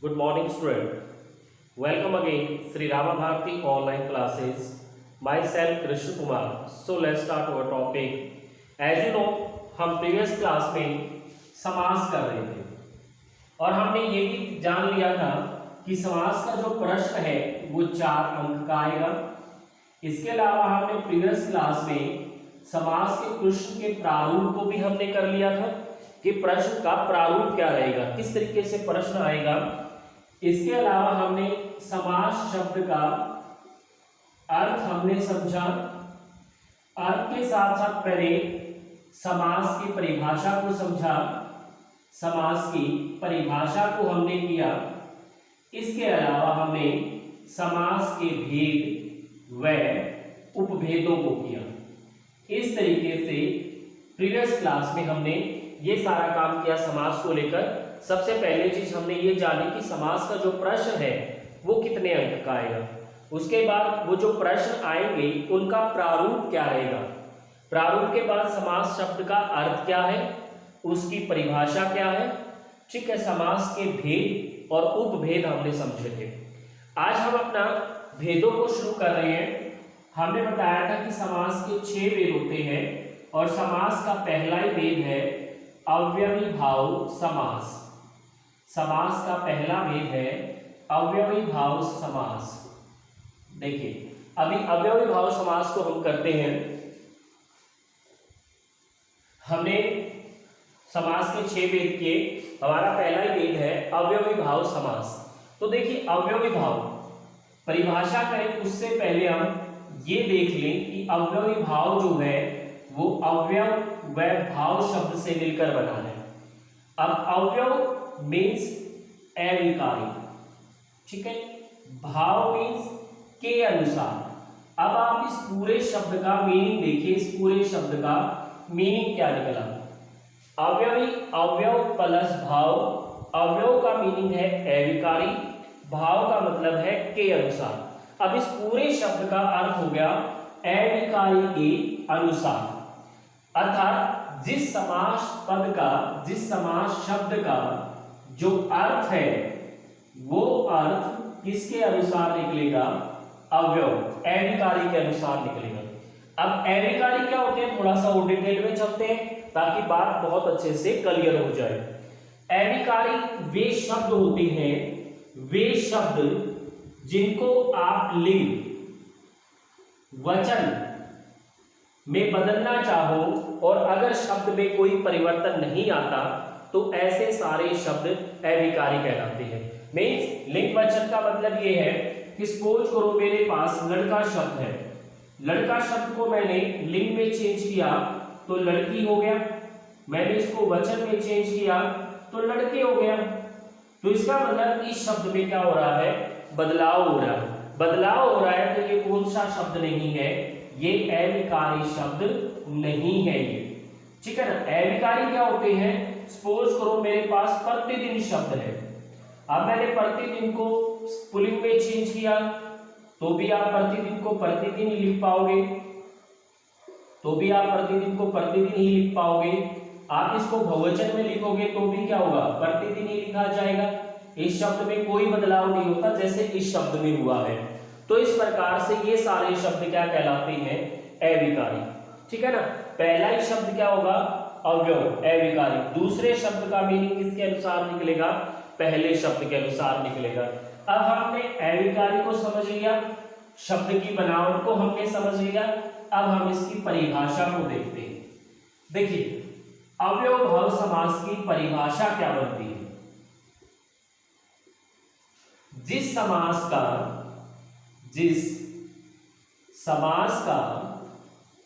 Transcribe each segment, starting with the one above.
Good morning, student. Welcome again, Sri Rama Bharati online classes. Myself, Krishna Kumar. So let's start our topic. As you know, हम previous class में समास कर रहे थे और हमने ये भी जान लिया था कि समास का जो प्रश्न है वो 4 अंक का आएगा। इसके अलावा हमने प्रीवियस क्लास में समास के प्रश्न के प्रारूप को भी हमने कर लिया था कि प्रश्न का प्रारूप क्या रहेगा, किस तरीके से प्रश्न आएगा। इसके अलावा हमने समास शब्द का अर्थ हमने समझा। अर्थ के साथ साथ पहले समास की परिभाषा को समझा, समास की परिभाषा को हमने किया। इसके अलावा हमने समास के भेद व उपभेदों को किया। इस तरीके से प्रीवियस क्लास में हमने ये सारा काम किया समास को लेकर। सबसे पहले चीज हमने ये जानी कि समास का जो प्रश्न है वो कितने अंक का आएगा। उसके बाद वो जो प्रश्न आएंगे उनका प्रारूप क्या रहेगा। प्रारूप के बाद समास शब्द का अर्थ क्या है, उसकी परिभाषा क्या है, ठीक है। समास के भेद और उपभेद हमने समझे थे। आज हम अपना भेदों को शुरू कर रहे हैं। हमने बताया था कि समास के 6 भेद होते हैं और समास का पहला ही भेद है अव्ययी भाव समास। समास का पहला भेद है अव्ययी भाव समास। देखिए, अभी अव्ययी भाव समास को हम करते हैं। हमने समास के 6 भेद किए, हमारा पहला ही भेद है अव्ययी भाव समास। तो देखिए, अव्ययी भाव परिभाषा करें उससे पहले हम ये देख लें कि अव्ययी भाव जो है वो अव्यय व भाव शब्द से मिलकर बना है। अब अव्यय मीन्स अविकारी, ठीक है। भाव मीन्स के अनुसार। अब आप इस पूरे शब्द का मीनिंग देखिए। इस पूरे शब्द का मीनिंग क्या निकला। अव्ययी, अव्यय प्लस भाव। अव्यय का मीनिंग है अविकारी, भाव का मतलब है के अनुसार। अब इस पूरे शब्द का अर्थ हो गया अविकारी के अनुसार। अर्थात जिस समास पद का, जिस समास शब्द का जो अर्थ है वो अर्थ किसके अनुसार निकलेगा, अव्यय अविकारी के अनुसार निकलेगा। अब अविकारी क्या होते हैं, थोड़ा सा और डिटेल में चलते हैं ताकि बात बहुत अच्छे से क्लियर हो जाए। अविकारी वे शब्द होते हैं, वे शब्द जिनको आप लिंग वचन में बदलना चाहो और अगर शब्द में कोई परिवर्तन नहीं आता तो ऐसे सारे शब्द अविकारी कहलाते हैं। मीन्स लिंग वचन का मतलब ये है कि सपोज करो मेरे पास लड़का शब्द है, लड़का शब्द को मैंने लिंग में चेंज किया तो लड़की हो गया, मैंने इसको वचन में चेंज किया तो लड़के हो गया। तो इसका मतलब इस शब्द में क्या हो रहा है, बदलाव हो रहा है। बदलाव हो रहा है तो ये कौन सा शब्द नहीं है, ये अविकारी शब्द नहीं है ये, ठीक है ना। अविकारी क्या होते हैं, सपोज करो मेरे पास प्रतिदिन शब्द है। अब मैंने प्रतिदिन को पुल्लिंग में चेंज किया तो भी आप प्रतिदिन को प्रतिदिन ही लिख पाओगे, तो भी आप प्रतिदिन को प्रतिदिन ही लिख पाओगे। आप इसको बहुवचन में लिखोगे तो भी क्या होगा, प्रतिदिन ही लिखा जाएगा। इस शब्द में कोई बदलाव नहीं होता जैसे इस शब्द में हुआ है। तो इस प्रकार से ये सारे शब्द क्या कहलाते हैं, अविकारी, ठीक है ना। पहला ही शब्द क्या होगा, अव्यय अविकारी। दूसरे शब्द का मीनिंग किसके अनुसार निकलेगा, पहले शब्द के अनुसार निकलेगा। अब हमने अविकारी को समझ लिया, शब्द की बनावट को हमने समझ लिया। अब हम इसकी परिभाषा को देखते हैं। देखिए, अव्यय भाव समास की परिभाषा क्या बनती है। जिस समास का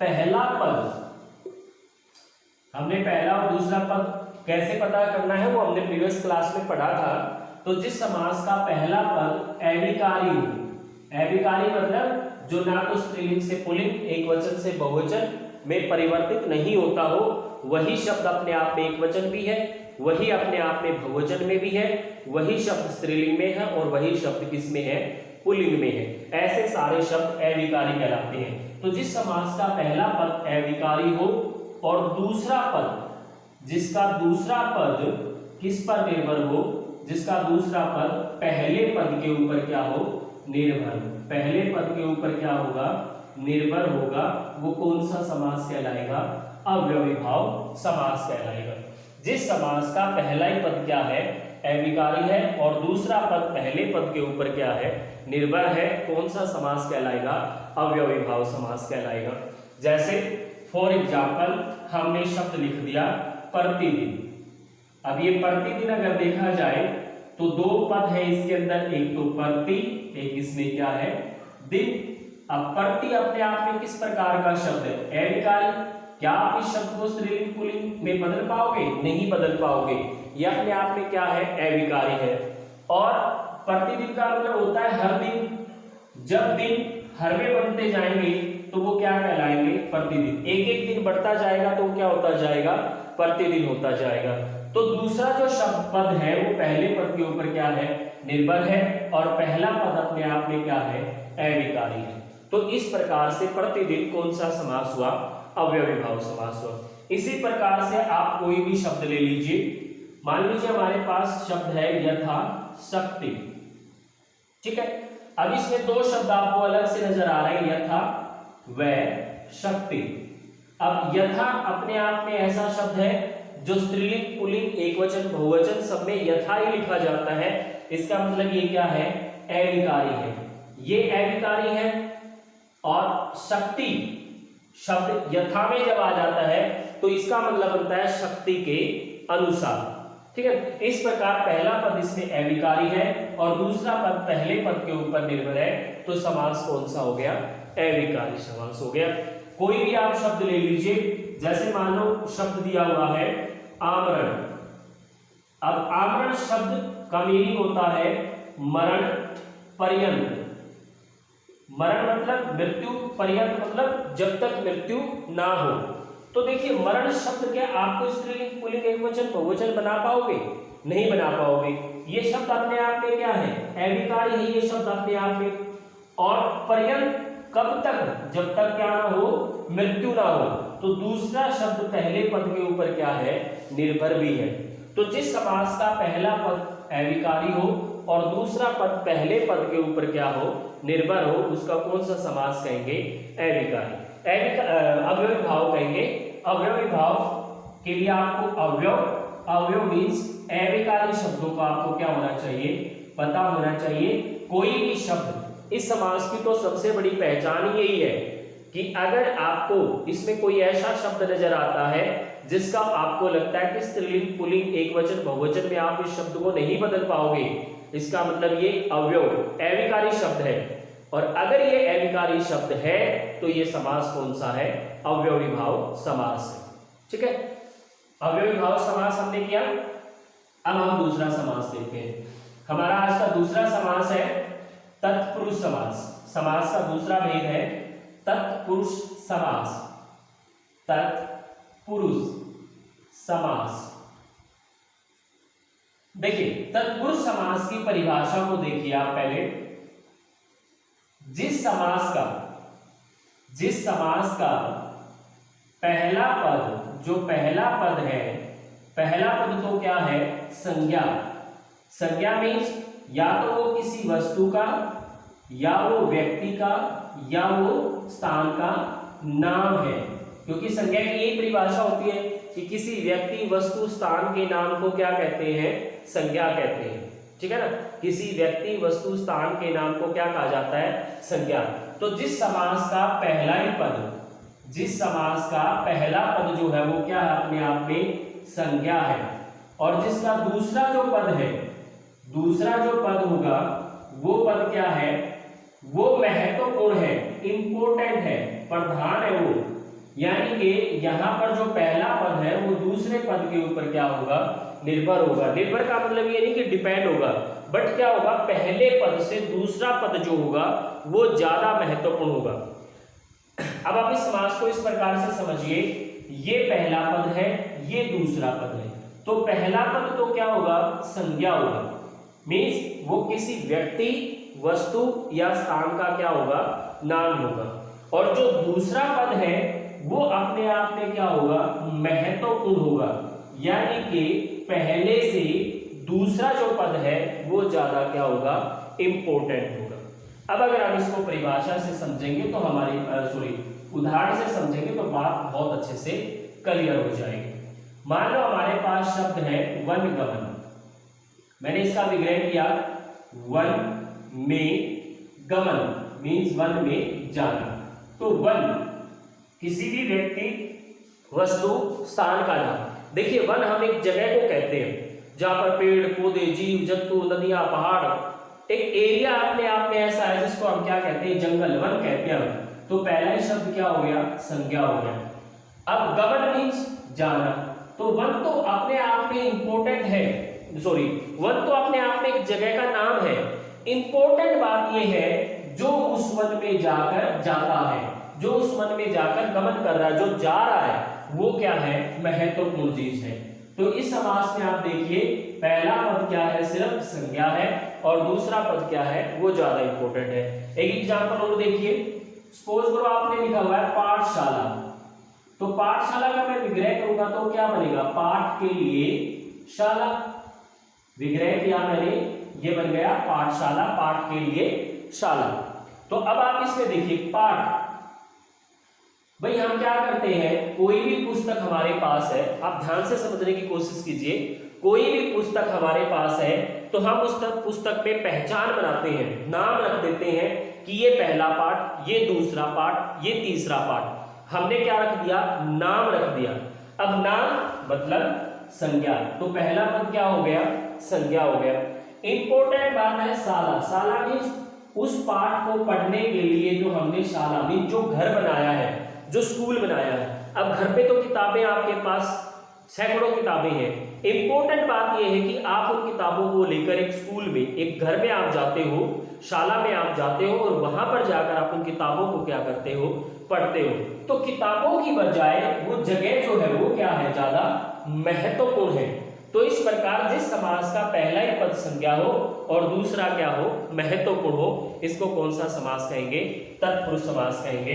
पहला पद, हमने पहला और दूसरा पद कैसे पता करना है वो हमने प्रीवियस क्लास में पढ़ा था। तो जिस समास का पहला पद अविकारी हो, अविकारी मतलब जो ना तो स्त्रीलिंग से पुल्लिंग, एक वचन से बहुवचन में परिवर्तित नहीं होता हो, वही शब्द अपने आप में एक वचन भी है, वही अपने आप में बहुवचन में भी है, वही शब्द स्त्रीलिंग में है और वही शब्द किस में है, पुल्लिंग में है। ऐसे सारे शब्द अविकारी कहलाते हैं। तो जिस समास का पहला पद अविकारी हो और दूसरा पद, जिसका दूसरा पद किस पर निर्भर हो, जिसका दूसरा पद पहले पद के ऊपर क्या हो, निर्भर। पहले पद के ऊपर क्या होगा, निर्भर होगा। वो कौन सा समास कहलाएगा, अव्ययीभाव समास कहलाएगा। जिस समास का पहला ही पद क्या है, अविकारी है, और दूसरा पद पहले पद के ऊपर क्या है, निर्भर है, कौन सा समास कहलाएगा, अव्ययीभाव समास कहलाएगा। जैसे फॉर एग्जाम्पल हमने शब्द लिख दिया प्रतिदिन। अब ये प्रतिदिन अगर देखा जाए तो दो पद है इसके अंदर, एक तो प्रति, एक इसमें क्या है, दिन। अब प्रति अपने आप में किस प्रकार का शब्द है, अविकारी। क्या आप इस शब्द को स्त्रीलिंग पुल्लिंग में बदल पाओगे, नहीं बदल पाओगे। यह अपने आप में क्या है, अविकारी है। और प्रतिदिन का मतलब होता है हर दिन। जब दिन हर में बनते जाएंगे तो वो क्या कहलाएंगे, प्रतिदिन। एक एक दिन बढ़ता जाएगा तो क्या होता जाएगा, प्रतिदिन होता जाएगा। तो दूसरा जो शब्द पद है वो पहले पद के ऊपर क्या है, निर्भर है, और पहला पद अपने आप में क्या है, अविकारी है। तो इस प्रकार से प्रतिदिन कौन सा समास हुआ, अव्ययीभाव समास हुआ। इसी प्रकार से आप कोई भी शब्द ले लीजिए। मान लीजिए हमारे पास शब्द है यथा शक्ति, ठीक है। अब इसमें दो शब्द आपको अलग से नजर आ रहे हैं, यथा व शक्ति। अब यथा अपने आप में ऐसा शब्द है जो स्त्रीलिंग पुल्लिंग एकवचन बहुवचन सब में यथा ही लिखा जाता है। इसका मतलब ये क्या है, अविकारी है, ये अविकारी है। और शक्ति शब्द यथा में जब आ जाता है तो इसका मतलब बनता है शक्ति के अनुसार, ठीक है। इस प्रकार पहला पद इसमें अविकारी है और दूसरा पद पहले पद के ऊपर निर्भर है, तो समास कौन सा हो गया, अविकारी समास हो गया। कोई भी आप शब्द ले लीजिए, जैसे मान लो शब्द दिया हुआ है आमरण। अब आमरण शब्द का मीनिंग होता है मरण पर्यंत। मरण मतलब मृत्यु, पर्यंत मतलब जब तक मृत्यु ना हो। तो देखिए मरण शब्द क्या आपको स्त्रीलिंग पुल्लिंग एकवचन बहुवचन बना पाओगे, नहीं बना पाओगे। ये शब्द अपने आप में क्या है, अविकारी है ये शब्द अपने आप में। और पर्यंत कब तक, जब तक क्या ना हो, मृत्यु ना हो। तो दूसरा शब्द पहले पद के ऊपर क्या है, निर्भर भी है। तो जिस समास का पहला पद अविकारी हो और दूसरा पद पहले पद के ऊपर क्या हो, निर्भर हो, उसका कौन सा समास कहेंगे, अविकारी। अव्ययीभाव कहेंगे। अव्ययीभाव के लिए आपको अव्यय मीन्स अविकारी शब्दों का आपको क्या होना चाहिए, पता होना चाहिए। कोई भी शब्द, इस समास की तो सबसे बड़ी पहचान यही है कि अगर आपको इसमें कोई ऐसा शब्द नजर आता है जिसका आपको लगता है कि स्त्रीलिंग पुल्लिंग एकवचन बहुवचन में आप इस शब्द को नहीं बदल पाओगे, इसका मतलब ये अविकारी शब्द है। और अगर ये अविकारी शब्द है तो ये समास कौन सा है, अव्ययीभाव समास है, ठीक है। अव्ययीभाव समास हमने किया। अब हम दूसरा समास देखते हैं। हमारा आज का दूसरा समास है तत्पुरुष समास। समास का दूसरा भेद है तत्पुरुष समास। तत्पुरुष समास। देखिए तत्पुरुष समास की परिभाषा को देखिए आप पहले। जिस समास का पहला पद, जो पहला पद है, पहला पद तो क्या है, संज्ञा। संज्ञा मीन्स या तो वो किसी वस्तु का, या वो व्यक्ति का, या वो स्थान का नाम है। क्योंकि संज्ञा की यही परिभाषा होती है कि किसी व्यक्ति वस्तु स्थान के नाम को क्या कहते हैं, संज्ञा कहते हैं, ठीक है ना। किसी व्यक्ति वस्तु स्थान के नाम को क्या कहा जाता है, संज्ञा। तो जिस समास का पहला ही पद, जिस समास का पहला पद जो है वो क्या है, अपने आप में संज्ञा है, और जिसका दूसरा जो पद है, दूसरा जो पद होगा वो पद क्या है, वो महत्वपूर्ण है, इंपॉर्टेंट है, प्रधान है वो। यानी कि यहां पर जो पहला पद है वो दूसरे पद के ऊपर क्या होगा, निर्भर होगा। निर्भर का मतलब ये नहीं कि डिपेंड होगा, बट क्या होगा, पहले पद से दूसरा पद जो होगा वो ज्यादा महत्वपूर्ण होगा। अब आप इस समास को इस प्रकार से समझिए, ये पहला पद है, ये दूसरा पद है। तो पहला पद तो क्या होगा, संज्ञा होगा, मीन्स वो किसी व्यक्ति, वस्तु या स्थान का क्या होगा, नाम होगा। और जो दूसरा पद है वो अपने आप में क्या होगा, महत्वपूर्ण होगा। यानी कि पहले से दूसरा जो पद है वो ज्यादा क्या होगा, इंपॉर्टेंट होगा। अब अगर हम इसको परिभाषा से समझेंगे तो हमारी उदाहरण से समझेंगे तो बात बहुत अच्छे से क्लियर हो जाएगी। मान लो हमारे पास शब्द है वनगमन, मैंने इसका विग्रह किया वन में गमन मीन्स वन में जाना। तो वन किसी भी व्यक्ति, वस्तु, स्थान का नाम। देखिए वन हम एक जगह को कहते हैं जहां पर पेड़ पौधे, जीव जंतु, नदियां, पहाड़, एक एरिया अपने आप में ऐसा है जिसको हम क्या कहते हैं, जंगल, वन कहते हैं। तो पहला ही शब्द क्या हो गया, संज्ञा हो गया। अब गमन मीन्स जाना, तो वन तो अपने आप में इंपॉर्टेंट है, वन तो अपने आप में एक जगह का नाम है। इंपॉर्टेंट बात यह है जो उस वन में जाकर जाता है, जो उस वन में जाकर गमन कर रहा है, जो जा रहा है, वो क्या है, महत्वपूर्ण चीज है। तो इस समास में आप देखिए पहला पद क्या है, सिर्फ संज्ञा है, और दूसरा पद क्या है, वो ज्यादा इंपॉर्टेंट है। एक एग्जांपल और देखिए, सपोज करो आपने लिखा हुआ है पाठशाला, तो पाठशाला का मैं विग्रह करूंगा तो क्या बनेगा, पाठ के लिए शाला। विग्रह किया मैंने, ये बन गया पाठशाला, पाठ के लिए शाला। तो अब आप इसमें देखिए पाठ, भाई हम क्या करते हैं, कोई भी पुस्तक हमारे पास है, आप ध्यान से समझने की कोशिश कीजिए, कोई भी पुस्तक हमारे पास है तो हम उस पुस्तक में पहचान बनाते हैं, नाम रख देते हैं कि ये पहला पाठ, ये दूसरा पाठ, ये तीसरा पाठ। हमने क्या रख दिया, नाम रख दिया। अब नाम मतलब संज्ञा, तो पहला पद क्या हो गया, संज्ञा हो गया। इंपॉर्टेंट बात है शाला, शाला मीन्स उस पाठ को पढ़ने के लिए जो हमने शाला मीन्स जो घर बनाया है, जो स्कूल बनाया है। अब घर पे तो किताबें आपके पास सैकड़ों किताबें हैं। इंपॉर्टेंट बात यह है कि आप उन किताबों को लेकर एक स्कूल में, एक घर में आप जाते हो, शाला में आप जाते हो, और वहां पर जाकर आप उन किताबों को क्या करते हो, पढ़ते हो। तो किताबों की बजाय वो जगह जो है वो क्या है, ज्यादा महत्वपूर्ण है। तो इस प्रकार जिस समास का पहला ही पद संज्ञा हो और दूसरा क्या हो, महत्वपूर्ण हो, इसको कौन सा समास कहेंगे, तत्पुरुष समास कहेंगे।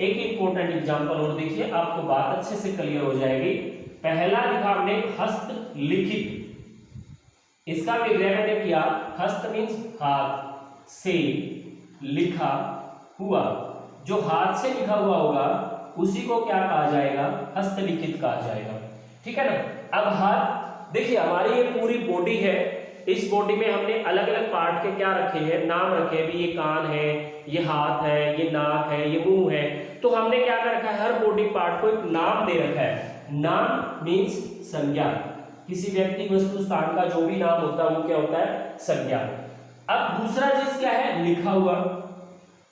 एक इंपॉर्टेंट एग्जांपल और देखिए, आपको बात अच्छे से क्लियर हो जाएगी। पहला लिखा हमने हस्तलिखित, इसका विग्रह मैंने किया, हस्त मीन्स हाथ से, लिखा हुआ, जो हाथ से लिखा हुआ होगा उसी को क्या कहा जाएगा, हस्तलिखित कहा जाएगा। ठीक है ना। अब हाथ देखिए, हमारी ये पूरी बॉडी है, इस बॉडी में हमने अलग अलग पार्ट के क्या रखे हैं, नाम रखे हैं। भी ये कान है, ये हाथ है, ये नाक है, ये मुंह है। तो हमने क्या कर रखा है, हर बॉडी पार्ट को एक नाम दे रखा है। नाम मीन्स संज्ञा, किसी व्यक्ति, वस्तु, स्थान का जो भी नाम होता है वो क्या होता है, संज्ञा। अब दूसरा चीज क्या है, लिखा हुआ।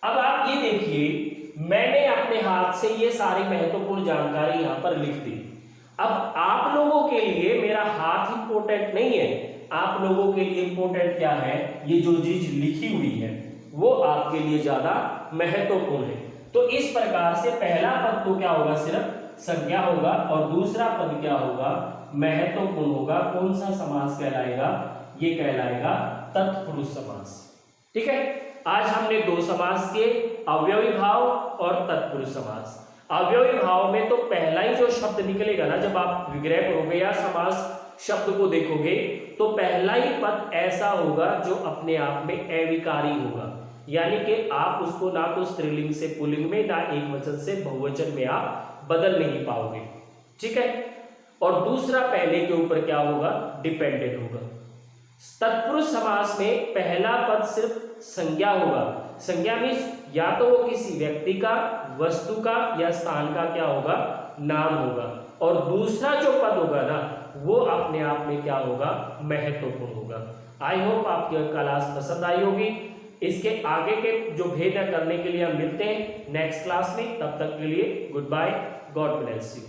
अब आप ये देखिए, मैंने अपने हाथ से ये सारी महत्वपूर्ण जानकारी यहां पर लिख दी। अब आप लोगों के लिए मेरा हाथ इंपॉर्टेंट नहीं है, आप लोगों के लिए इंपॉर्टेंट क्या है, ये जो चीज लिखी हुई है वो आपके लिए ज्यादा महत्वपूर्ण है। तो इस प्रकार से पहला पद तो क्या होगा, सिर्फ संज्ञा होगा, और दूसरा पद क्या होगा, महत्वपूर्ण होगा। कौन सा समास कहलाएगा, ये कहलाएगा तत्पुरुष समास। ठीक है। आज हमने दो समास के, अवयवी भाव और तत्पुरुष समास। अवयवी भाव में तो पहला ही जो शब्द निकलेगा ना, जब आप विग्रह करोगे या समास शब्द को देखोगे, तो पहला ही पद ऐसा होगा जो अपने आप में अविकारी होगा, यानी कि आप उसको ना तो स्त्रीलिंग से पुल्लिंग में, ना एक वचन से बहुवचन में आप बदल नहीं पाओगे। ठीक है। और दूसरा पहले के ऊपर क्या होगा, डिपेंडेंट होगा। तत्पुरुष समास में पहला पद सिर्फ संज्ञा होगा। संज्ञा मीन्स या तो वो किसी व्यक्ति का, वस्तु का या स्थान का क्या होगा, नाम होगा, और दूसरा जो पद होगा ना वो अपने आप में क्या होगा, महत्वपूर्ण होगा। आई होप आपकी क्लास पसंद आई होगी। इसके आगे के जो भेद करने के लिए हम मिलते हैं नेक्स्ट क्लास में। तब तक के लिए goodbye, God bless you.